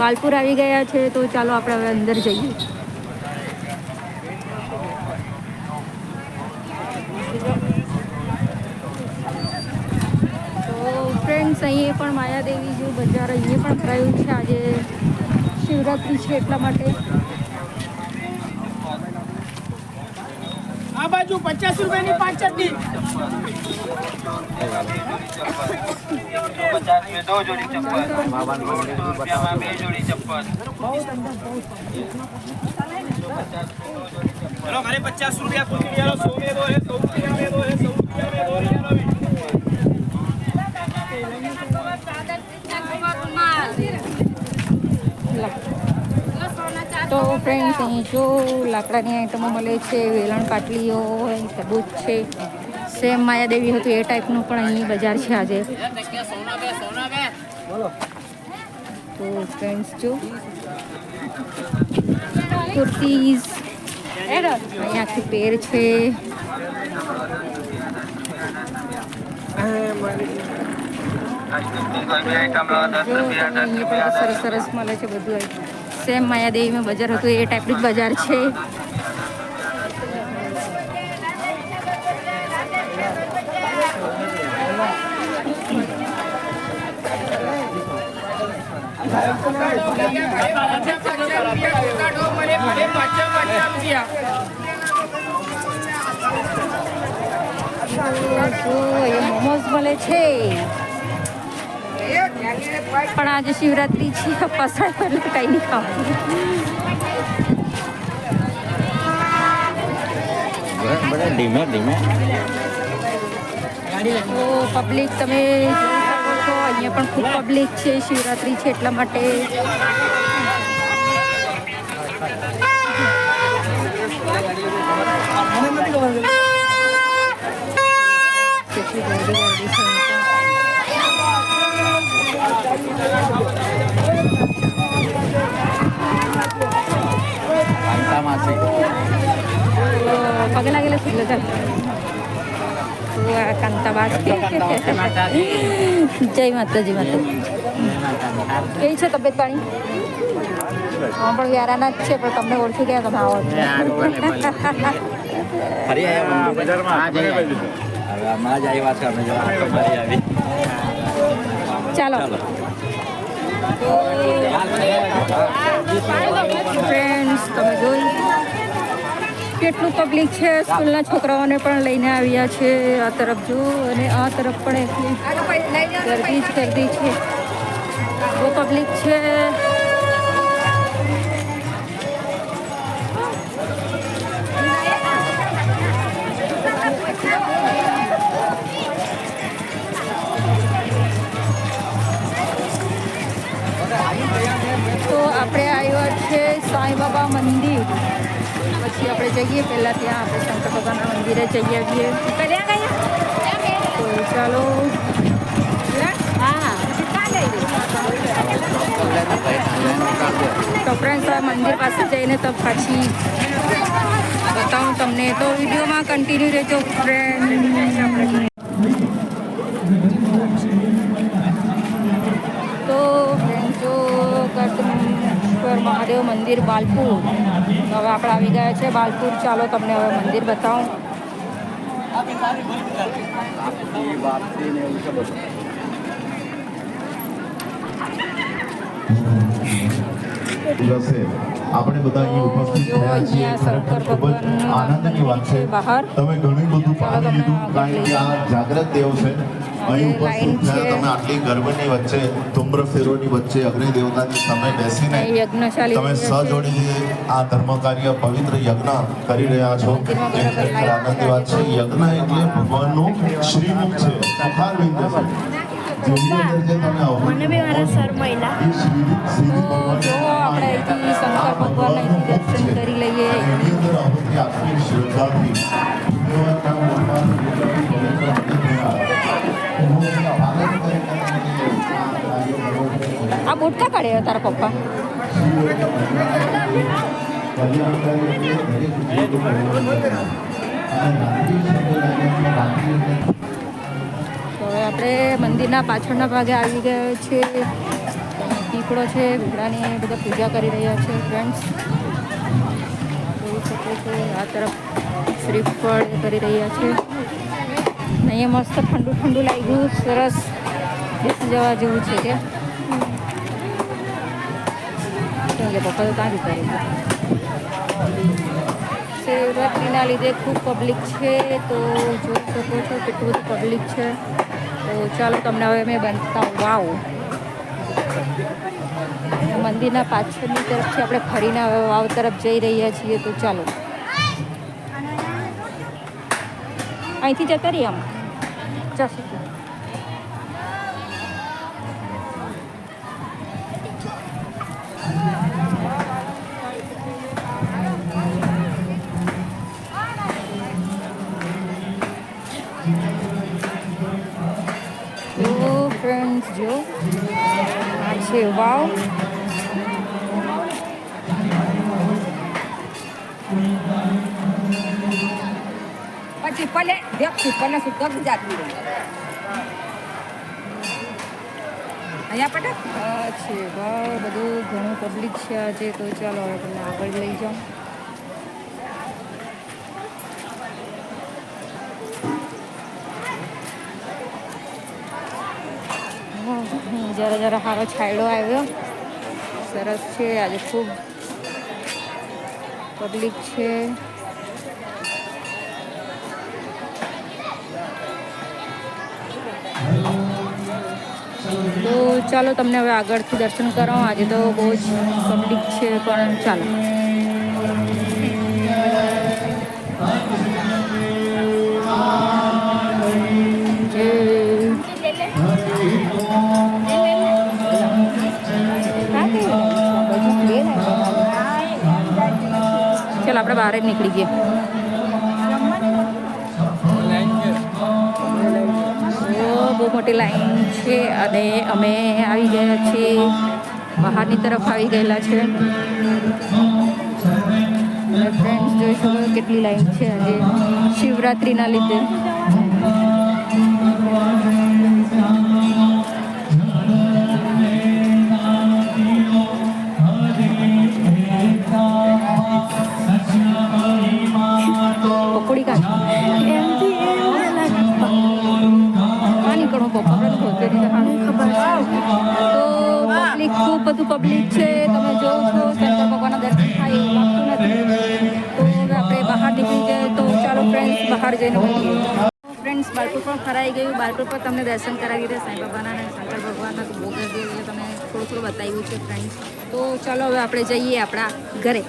બાલપુર આવી ગયા છે, તો ચાલો આપણે હવે અંદર જઈએ. તો ફ્રેન્ડ્સ, અહીંયા પણ માયાદેવી જે બજાર અહીંયા પણ ભરાયું છે. આજે શિવરાત્રિ છે એટલા માટે. આ બાજુ 50 રૂપિયાની 5 ચટણી. 50 में 2 जोड़ी चप्पल, 2 में 2 जोड़ी चप्पल. चलो खाली 50 रुपया कुछ नहीं, 100 में 2 है, 100 रुपया में 2 है, 100 रुपया में 2 है. તો ફ્રેન્ડ્સ, અહીં જો લાકડાની આઈટમો મળે છે. વેલણ પાટલીઓ, તરબૂચ છે. સેમ માયાદેવી હતું એ ટાઈપનું પણ અહીં બજાર છે આજે. તો ફ્રેન્ડ્સ, જો કુર્તીઝ, અહીં આખી પેર છે. સરસ સરસ મળે છે બધું. સેમ માયાદેવીમાં બજાર હતું એ ટાઈપનું જ બજાર છે. મોમોઝ મળે છે, પણ આજે શિવરાત્રી છે, પસાય એટલે કઈ નહીં ખાવું. ધીમે ધીમે તો પબ્લિક તમે જોઈ શકો છો, અહીંયા પણ ખૂબ પબ્લિક છે. શિવરાત્રી છે એટલા માટે. કેટલી ગરદી ગરદી છે. પગે લાગેલા છે એટલે કાંતાબાસ. જય માતાજી. કેવી છે તબિયત પાણી? પણ વ્યારાના જ છે, પણ તમને ઓળખી ગયા તમે આવો. ચાલો ફ્રેન્ડ્સ, તમે જોઈ કેટલું પબ્લિક છે. સ્કૂલના છોકરાઓને પણ લઈને આવ્યા છે આ તરફ જો, અને આ તરફ પણ એટલી ગરદી જ ગરદી છે. બહુ પબ્લિક છે. તો આપણે આવ્યા છે સાંઈ બાબા મંદિર. પછી આપણે જઈએ પહેલાં ત્યાં આપણે શંકર ભગવાનના મંદિરે જઈ આવીએ. તો ચાલો. તો ફ્રેન્ડ્સ, મંદિર પાસે જઈને તો પાછી બતાવું તમને. તો વિડીયોમાં કન્ટિન્યુ રહેજો ફ્રેન્ડ. તો જો ગઢેશ્વર મહાદેવ મંદિર બાલપુર. હવે આપણે આવી ગયા છે બાલપુર. ચાલો તમને હવે મંદિર બતાવું. આપણે બધા અહીં ઉપસ્થિત થયા છીએ. ખૂબ જ આનંદની વાત છે. તમે ઘણું બધું પાણી લીધું, કારણ કે આ જાગ્રત દેવ છે. અહીં ઉપસ્થિત થયા તમે આટલી ગરબની વચ્ચે, ધુમ્ર ફેરોની વચ્ચે, અગ્નિ દેવતાની તમે બેસીને તમે સહજોડી આ ધર્મ કાર્ય પવિત્ર યજ્ઞ કરી રહ્યા છો. આનંદની વાત છે. યજ્ઞ એટલે ભગવાનનું શ્રીમુખ છે, મુખારવિંદ છે. મને બી મારા સર મહિલા. તો જો આપણે અહીંથી શંકર ભગવાનના દર્શન કરી લઈએ. આ બોટકા કાઢે તારા પપ્પા. તો હવે આપણે મંદિરના પાછળના ભાગે આવી ગયા છે. અહીંથી ઘૂઘડો છે, ઘૂઘડાની બધા પૂજા કરી રહ્યા છે ફ્રેન્ડ્સ. જોઈ શકો છો આ તરફ શ્રીફળ કરી રહ્યા છે. અહીંયા મસ્ત ઠંડુ ઠંડુ લાગ્યું, સરસ બેસી જવા જેવું છે કે પપ્પા તો ત્યાં જતા રહ્યા. શિવરાત્રિના લીધે ખૂબ પબ્લિક છે, તો જોઈ શકો છો કેટલું બધું પબ્લિક છે. તો ચાલો તમને હવે મેં બનતા વાવ મંદિરના પાછળની તરફથી આપણે ફરીને હવે વાવ તરફ જઈ રહ્યા છીએ. તો ચાલો અહીંથી જતા રહીએ આમ જશે. ફ્રેન્ડ્સ જો આ છે વાવ. પછી પલે વ્યક્તિ પલે સુધર જાતી અહીંયા પટે આ છે વાવ. બધું ઘણું પબ્લિક છે આજે. તો ચાલો હવે તમને આગળ લઈ જાઉં. જરા જરા સારો છાંયડો આવ્યો, સરસ છે. આજે ખૂબ પબ્લિક છે. તો ચાલો તમને હવે આગળથી દર્શન કરાવો. આજે તો બહુ જ પબ્લિક છે, પણ ચાલો ચાલો આપણે બહાર જ નીકળી ગયા. બહુ મોટી લાઈન છે અને અમે આવી ગયા છીએ, બહારની તરફ આવી ગયેલા છે. અને ફ્રેન્ડ્સ જોઈ શકો કેટલી લાઈન છે આજે શિવરાત્રિના લીધે. પકોડી નીકળો પપ્પા તો પબ્લિક ખૂબ બધું પબ્લિક છે. તમે જોવો છો શંકર ભગવાનના દર્શન થાય એવું લાગતું નથી. તો હવે આપણે બહાર નીકળી જાય. તો ચાલો ફ્રેન્ડ્સ બહાર જઈને મળીએ. ફ્રેન્ડ્સ બાળકો પણ ફરાઈ ગયું. બાળકો પર તમને દર્શન કરાવી દે સાંઈ બાબાના અને શંકર ભગવાનના. તો બહુ ગરદી એટલે તમે થોડું બતાવ્યું છે ફ્રેન્ડ્સ. તો ચાલો હવે આપણે જઈએ આપણા ઘરે.